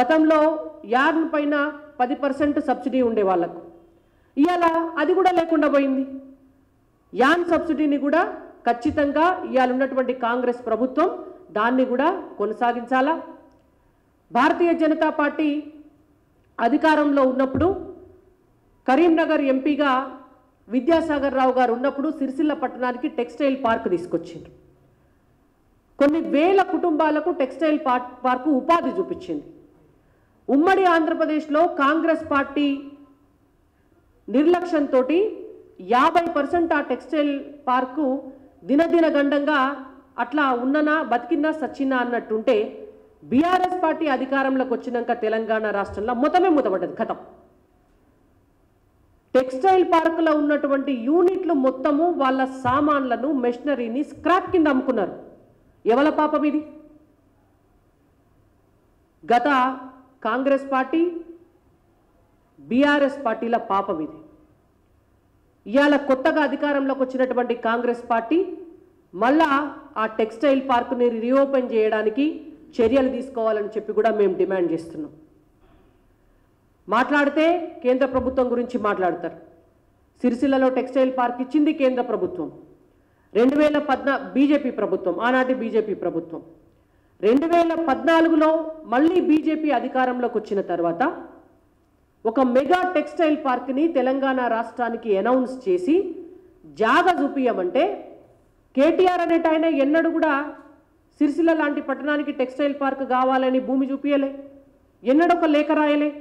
గతంలో యార్న్ పైన 10% సబ్సిడీ ఉండే వాళ్ళకు ఇయాల అది కూడా లేకుండా పోయింది. యాన్ సబ్సిడీని కూడా ఖచ్చితంగా ఇయాల ఉన్నటువంటి కాంగ్రెస్ ప్రభుత్వం దాన్ని కూడా కొనసాగించాలా. భారతీయ జనతా పార్టీ అధికారంలో ఉన్నప్పుడు కరీంనగర్ ఎంపీగా విద్యాసాగర్ రావు గారు ఉన్నప్పుడు సిరిసిల్ల పట్టణానికి టెక్స్టైల్ పార్క్ తీసుకొచ్చింది. కొన్ని వేల కుటుంబాలకు టెక్స్టైల్ పార్కు ఉపాధి చూపించింది. ఉమ్మడి ఆంధ్రప్రదేశ్లో కాంగ్రెస్ పార్టీ నిర్లక్ష్యంతో 50% ఆ టెక్స్టైల్ పార్కు దినదిన గండంగా అట్లా ఉన్ననా బతికినా సచ్చినా అన్నట్టుంటే బీఆర్ఎస్ పార్టీ అధికారంలోకి వచ్చినాక తెలంగాణ రాష్ట్రంలో మొత్తమే మూతపడ్డది. కథం. టెక్స్టైల్ పార్కులో ఉన్నటువంటి యూనిట్లు మొత్తము వాళ్ళ సామాన్లను మెషినరీని స్క్రాప్ కింద అమ్ముకున్నారు. ఎవల పాపం ఇది? గత కాంగ్రెస్ పార్టీ బీఆర్ఎస్ పార్టీల పాపం ఇది. ఇవాళ కొత్తగా అధికారంలోకి వచ్చినటువంటి కాంగ్రెస్ పార్టీ మళ్ళా ఆ టెక్స్టైల్ పార్కుని రీఓపెన్ చేయడానికి చర్యలు తీసుకోవాలని చెప్పి కూడా మేము డిమాండ్ చేస్తున్నాం. మాట్లాడితే కేంద్ర ప్రభుత్వం గురించి మాట్లాడతారు. సిరిసిల్లలో టెక్స్టైల్ పార్క్ ఇచ్చింది కేంద్ర ప్రభుత్వం. 2014 బీజేపీ ప్రభుత్వం, ఆనాటి బీజేపీ ప్రభుత్వం. 2014లో మళ్ళీ బీజేపీ అధికారంలోకి వచ్చిన తర్వాత ఒక మెగా టెక్స్టైల్ పార్క్ని తెలంగాణ రాష్ట్రానికి అనౌన్స్ చేసి జాగా చూపియమంటే కేటీఆర్ అనేట ఆయన ఎన్నడూ కూడా సిరిసిల్ల లాంటి పట్టణానికి టెక్స్టైల్ పార్క్ కావాలని భూమి చూపియలే, ఎన్నడొక లేఖ రాయలే.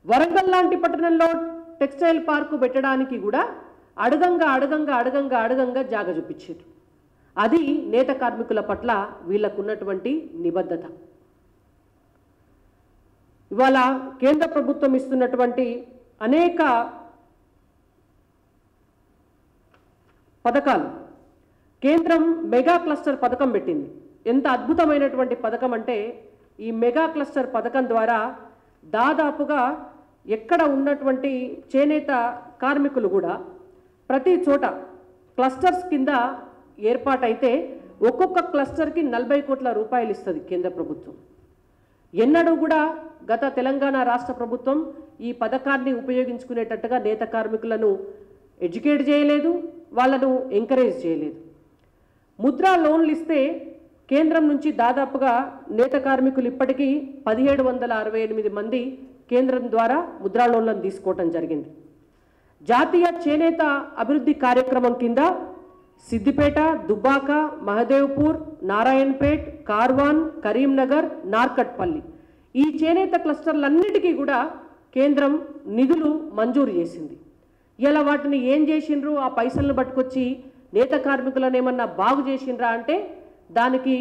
వరంగల్ లాంటి పట్టణంలో టెక్స్టైల్ పార్కు పెట్టడానికి కూడా అడగంగా జాగా చూపించారు. అది నేత కార్మికుల పట్ల వీళ్ళకున్నటువంటి నిబద్ధత. ఇవాళ కేంద్ర ప్రభుత్వం ఇస్తున్నటువంటి అనేక పథకాలు, కేంద్రం మెగా క్లస్టర్ పథకం పెట్టింది. ఎంత అద్భుతమైనటువంటి పథకం అంటే ఈ మెగా క్లస్టర్ పథకం ద్వారా దాదాపుగా ఎక్కడ ఉన్నటువంటి చేనేత కార్మికులు కూడా ప్రతి చోట క్లస్టర్స్ కింద ఏర్పాటైతే ఒక్కొక్క క్లస్టర్కి 40 కోట్ల రూపాయలు ఇస్తుంది కేంద్ర ప్రభుత్వం. ఎన్నడూ కూడా గత తెలంగాణ రాష్ట్ర ప్రభుత్వం ఈ పథకాన్ని ఉపయోగించుకునేటట్టుగా నేత కార్మికులను ఎడ్యుకేట్ చేయలేదు, వాళ్ళను ఎంకరేజ్ చేయలేదు. ముద్రా లోన్లు ఇస్తే కేంద్రం నుంచి దాదాపుగా నేత కార్మికులు ఇప్పటికీ 1768 మంది కేంద్రం ద్వారా ముద్రా లోన్లను తీసుకోవటం జరిగింది. జాతీయ చేనేత అభివృద్ధి కార్యక్రమం కింద సిద్దిపేట, దుబ్బాక, మహదేవ్పూర్, నారాయణపేట్, కార్వాన్, కరీంనగర్, నార్కట్పల్లి ఈ చేనేత క్లస్టర్లన్నిటికీ కూడా కేంద్రం నిధులు మంజూరు చేసింది. ఇలా వాటిని ఏం చేసిండ్రు? ఆ పైసలను పట్టుకొచ్చి నేత కార్మికులను ఏమన్నా బాగు చేసిండ్రా అంటే దానికి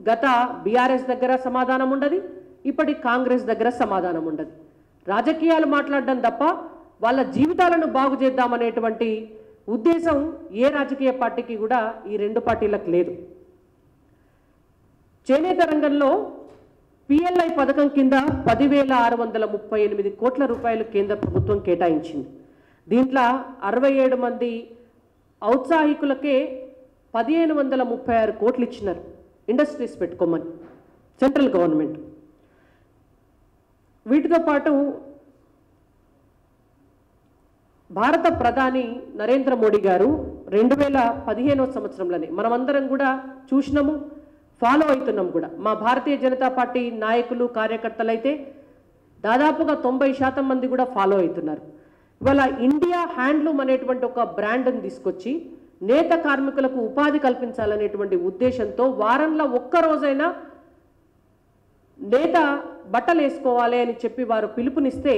గత బీఆర్ఎస్ దగ్గర సమాధానం ఉండదు, ఇప్పటి కాంగ్రెస్ దగ్గర సమాధానం ఉండదు. రాజకీయాలు మాట్లాడడం తప్ప వాళ్ళ జీవితాలను బాగు చేద్దామనేటువంటి ఉద్దేశం ఏ రాజకీయ పార్టీకి కూడా ఈ రెండు పార్టీలకు లేదు. చేనేత రంగంలో పిఎల్ఐ పథకం కింద 10,638 కోట్ల రూపాయలు కేంద్ర ప్రభుత్వం కేటాయించింది. దీంట్లో 67 మంది ఔత్సాహికులకే 1536 కోట్లు ఇచ్చినారు ఇండస్ట్రీస్ పెట్టుకోమని సెంట్రల్ గవర్నమెంట్. వీటితో పాటు భారత ప్రధాని నరేంద్ర మోడీ గారు 2015వ సంవత్సరంలోనే మనమందరం కూడా చూసినాము, ఫాలో అవుతున్నాం కూడా. మా భారతీయ జనతా పార్టీ నాయకులు కార్యకర్తలు అయితే దాదాపుగా 90% మంది కూడా ఫాలో అవుతున్నారు. ఇవాళ ఇండియా హ్యాండ్లూమ్ అనేటువంటి ఒక బ్రాండ్ని తీసుకొచ్చి నేత కార్మికులకు ఉపాధి కల్పించాలనేటువంటి ఉద్దేశంతో వారంలో ఒక్కరోజైనా నేత బట్టలు వేసుకోవాలి అని చెప్పి వారు పిలుపునిస్తే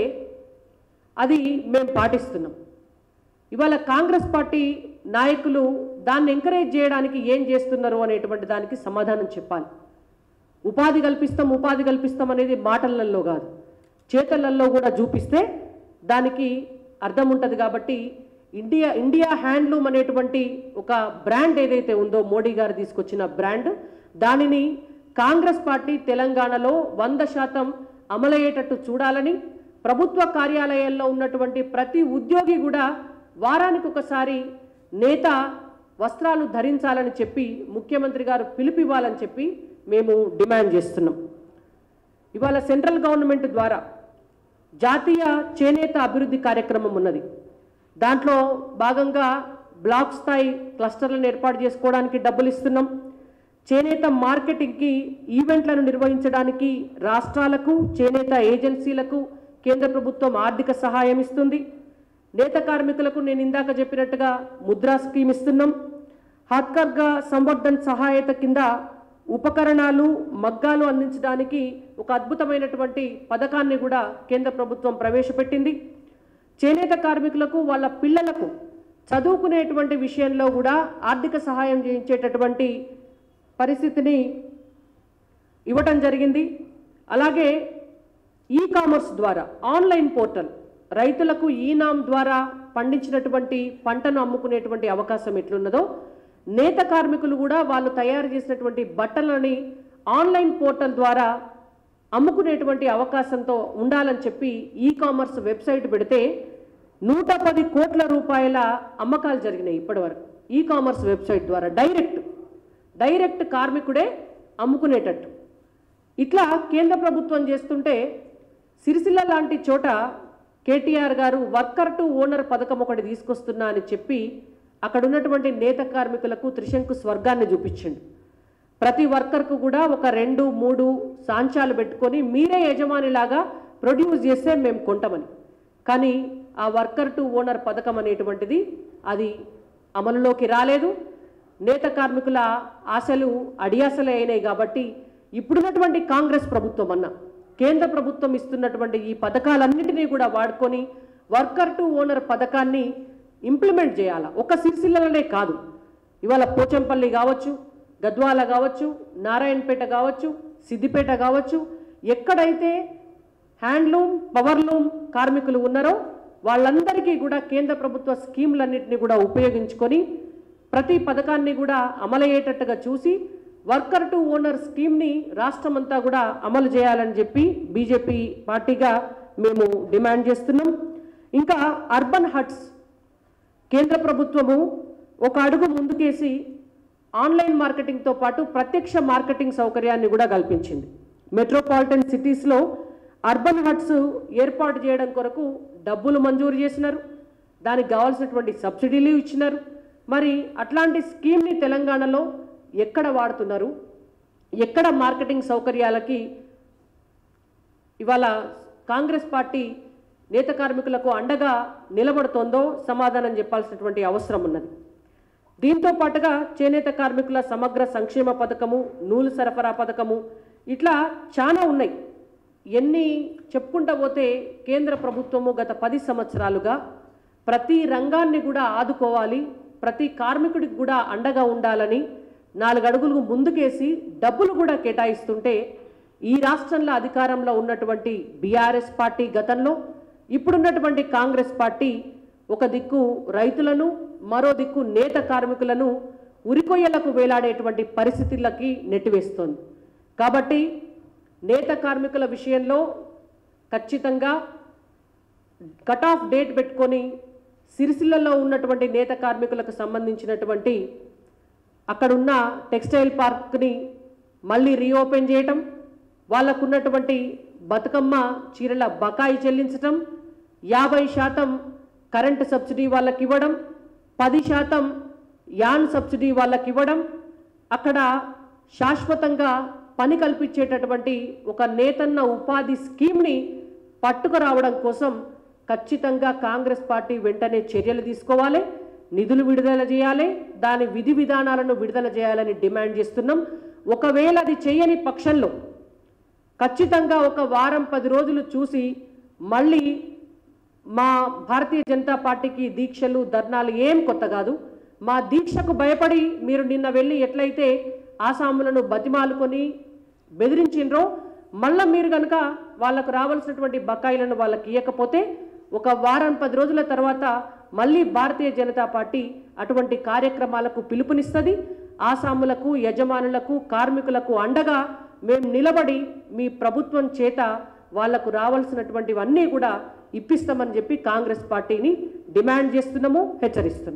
అది మేము పాటిస్తున్నాం. ఇవాళ కాంగ్రెస్ పార్టీ నాయకులు దాన్ని ఎంకరేజ్ చేయడానికి ఏం చేస్తున్నారు అనేటువంటి దానికి సమాధానం చెప్పాలి. ఉపాధి కల్పిస్తాం అనేది మాటలలో కాదు, చేతలలో కూడా చూపిస్తే దానికి అర్థం ఉంటుంది. కాబట్టి ఇండియా హ్యాండ్లూమ్ అనేటువంటి ఒక బ్రాండ్ ఏదైతే ఉందో మోడీ గారు తీసుకొచ్చిన బ్రాండ్, దానిని కాంగ్రెస్ పార్టీ తెలంగాణలో 100% అమలయ్యేటట్టు చూడాలని, ప్రభుత్వ కార్యాలయాల్లో ఉన్నటువంటి ప్రతి ఉద్యోగి కూడా వారానికి ఒకసారి నేత వస్త్రాలు ధరించాలని చెప్పి ముఖ్యమంత్రి గారు పిలుపివ్వాలని చెప్పి మేము డిమాండ్ చేస్తున్నాం. ఇవాళ సెంట్రల్ గవర్నమెంట్ ద్వారా జాతీయ చేనేత అభివృద్ధి కార్యక్రమం ఉన్నది. దాంట్లో భాగంగా బ్లాక్ స్థాయి క్లస్టర్లను ఏర్పాటు చేసుకోవడానికి డబ్బులు ఇస్తున్నాం. చేనేత మార్కెటింగ్కి ఈవెంట్లను నిర్వహించడానికి రాష్ట్రాలకు చేనేత ఏజెన్సీలకు కేంద్ర ప్రభుత్వం ఆర్థిక సహాయం ఇస్తుంది. నేత కార్మికులకు నేను ఇందాక చెప్పినట్టుగా ముద్రా స్కీమ్ ఇస్తున్నాం. హాత్కర్గా సంవర్ధన్ సహాయత కింద ఉపకరణాలు మగ్గాలు అందించడానికి ఒక అద్భుతమైనటువంటి పథకాన్ని కూడా కేంద్ర ప్రభుత్వం ప్రవేశపెట్టింది. చేనేత కార్మికులకు వాళ్ళ పిల్లలకు చదువుకునేటువంటి విషయంలో కూడా ఆర్థిక సహాయం చేయించేటటువంటి పరిస్థితిని ఇవ్వటం జరిగింది. అలాగే ఈ-కామర్స్ ద్వారా ఆన్లైన్ పోర్టల్ రైతులకు ఈనాం ద్వారా పండించినటువంటి పంటను అమ్ముకునేటువంటి అవకాశం ఎట్లున్నదో నేత కార్మికులు కూడా వాళ్ళు తయారు చేసినటువంటి బట్టలని ఆన్లైన్ పోర్టల్ ద్వారా అమ్ముకునేటువంటి అవకాశంతో ఉండాలని చెప్పి ఈ-కామర్స్ వెబ్సైట్ పెడితే 110 కోట్ల రూపాయల అమ్మకాలు జరిగినాయి ఇప్పటివరకు. ఈ-కామర్స్ వెబ్సైట్ ద్వారా డైరెక్ట్ కార్మికుడే అమ్ముకునేటట్టు. ఇట్లా కేంద్ర ప్రభుత్వం చేస్తుంటే సిరిసిల్ల లాంటి చోట కేటీఆర్ గారు వర్కర్ టు ఓనర్ పథకం ఒకటి తీసుకొస్తున్నా అని చెప్పి అక్కడ ఉన్నటువంటి నేత కార్మికులకు త్రిశంకు స్వర్గాన్ని చూపించండి. ప్రతి వర్కర్కు కూడా ఒక 2-3 సాంచాలు పెట్టుకొని మీరే యజమానిలాగా ప్రొడ్యూస్ చేస్తే మేము కొంటామని. కానీ ఆ వర్కర్ టు ఓనర్ పథకం అనేటువంటిది అది అమలులోకి రాలేదు. నేత కార్మికుల ఆశలు అడియాసలే అయినాయి. కాబట్టి ఇప్పుడున్నటువంటి కాంగ్రెస్ ప్రభుత్వం కేంద్ర ప్రభుత్వం ఇస్తున్నటువంటి ఈ పథకాలన్నింటినీ కూడా వాడుకొని వర్కర్ టు ఓనర్ పథకాన్ని ఇంప్లిమెంట్ చేయాలి. ఒక సిరిసిల్లలోనే కాదు, ఇవాళ పోచంపల్లి కావచ్చు, గద్వాల కావచ్చు, నారాయణపేట కావచ్చు, సిద్దిపేట కావచ్చు, ఎక్కడైతే హ్యాండ్లూమ్ పవర్లూమ్ కార్మికులు ఉన్నారో వాళ్ళందరికీ కూడా కేంద్ర ప్రభుత్వ స్కీములన్నింటినీ కూడా ఉపయోగించుకొని ప్రతి పథకాన్ని కూడా అమలయ్యేటట్టుగా చూసి వర్కర్ టు ఓనర్ స్కీమ్ని రాష్ట్రమంతా కూడా అమలు చేయాలని చెప్పి బీజేపీ పార్టీగా మేము డిమాండ్ చేస్తున్నాం. ఇంకా అర్బన్ హట్స్ కేంద్ర ప్రభుత్వము ఒక అడుగు ముందుకేసి ఆన్లైన్ మార్కెటింగ్తో పాటు ప్రత్యక్ష మార్కెటింగ్ సౌకర్యాన్ని కూడా కల్పించింది. మెట్రోపాలిటన్ సిటీస్లో అర్బన్ హట్స్ ఏర్పాటు చేయడం కొరకు డబ్బులు మంజూరు చేసినారు, దానికి కావాల్సినటువంటి సబ్సిడీలు ఇచ్చినారు. మరి అట్లాంటి స్కీమ్ని తెలంగాణలో ఎక్కడ వాడుతున్నారు, ఎక్కడ మార్కెటింగ్ సౌకర్యాలకి ఇవాళ కాంగ్రెస్ పార్టీ నేత కార్మికులకు అండగా నిలబడుతోందో సమాధానం చెప్పాల్సినటువంటి అవసరం ఉన్నది. దీంతో పాటుగా చేనేత కార్మికుల సమగ్ర సంక్షేమ పథకము, నూలు సరఫరా పథకము, ఇట్లా చాలా ఉన్నాయి. ఎన్ని చెప్పుకుంటూ పోతే కేంద్ర ప్రభుత్వము గత 10 సంవత్సరాలుగా ప్రతి రంగాన్ని కూడా ఆదుకోవాలి, ప్రతి కార్మికుడికి కూడా అండగా ఉండాలని 4 అడుగులు ముందుకేసి డబ్బులు కూడా కేటాయిస్తుంటే ఈ రాష్ట్రంలో అధికారంలో ఉన్నటువంటి బీఆర్ఎస్ పార్టీ గతంలో, ఇప్పుడున్నటువంటి కాంగ్రెస్ పార్టీ ఒక దిక్కు రైతులను, మరో దిక్కు నేత కార్మికులను ఉరికొయ్యలకు వేలాడేటువంటి పరిస్థితులకి నెట్టివేస్తోంది. కాబట్టి నేత కార్మికుల విషయంలో ఖచ్చితంగా కట్ ఆఫ్ డేట్ పెట్టుకొని సిరిసిల్లలో ఉన్నటువంటి నేత కార్మికులకు సంబంధించినటువంటి అక్కడున్న టెక్స్టైల్ పార్క్ని మళ్ళీ రీఓపెన్ చేయటం, వాళ్ళకున్నటువంటి బతుకమ్మ చీరల బకాయి చెల్లించటం, 50% కరెంటు సబ్సిడీ వాళ్ళకి ఇవ్వడం, 10% యాన్ సబ్సిడీ వాళ్ళకి ఇవ్వడం, అక్కడ శాశ్వతంగా పని కల్పించేటటువంటి ఒక నేతన్న ఉపాధి స్కీమ్ని పట్టుకురావడం కోసం ఖచ్చితంగా కాంగ్రెస్ పార్టీ వెంటనే చర్యలు తీసుకోవాలి, నిధులు విడుదల చేయాలి, దాని విధి విధానాలను విడుదల చేయాలని డిమాండ్ చేస్తున్నాం. ఒకవేళ అది చేయని పక్షంలో ఖచ్చితంగా ఒక వారం 10 రోజులు చూసి మళ్ళీ మా భారతీయ జనతా పార్టీకి దీక్షలు ధర్నాలు ఏం కొత్త కాదు. మా దీక్షకు భయపడి మీరు నిన్న వెళ్ళి ఎట్లయితే ఆసాములను బతిమాలుకొని బెదిరించిండ్రో మళ్ళీ మీరు కనుక వాళ్ళకు రావాల్సినటువంటి బకాయిలను వాళ్ళకి ఇవ్వకపోతే ఒక వారం 10 రోజుల తర్వాత మళ్ళీ భారతీయ జనతా పార్టీ అటువంటి కార్యక్రమాలకు పిలుపునిస్తుంది. ఆసాములకు, యజమానులకు, కార్మికులకు అండగా మేము నిలబడి మీ ప్రభుత్వం చేత వాళ్లకు రావాల్సినటువంటివన్నీ కూడా ఇప్పిస్తామని చెప్పి కాంగ్రెస్ పార్టీని డిమాండ్ చేస్తున్నాము, హెచ్చరిస్తున్నాము.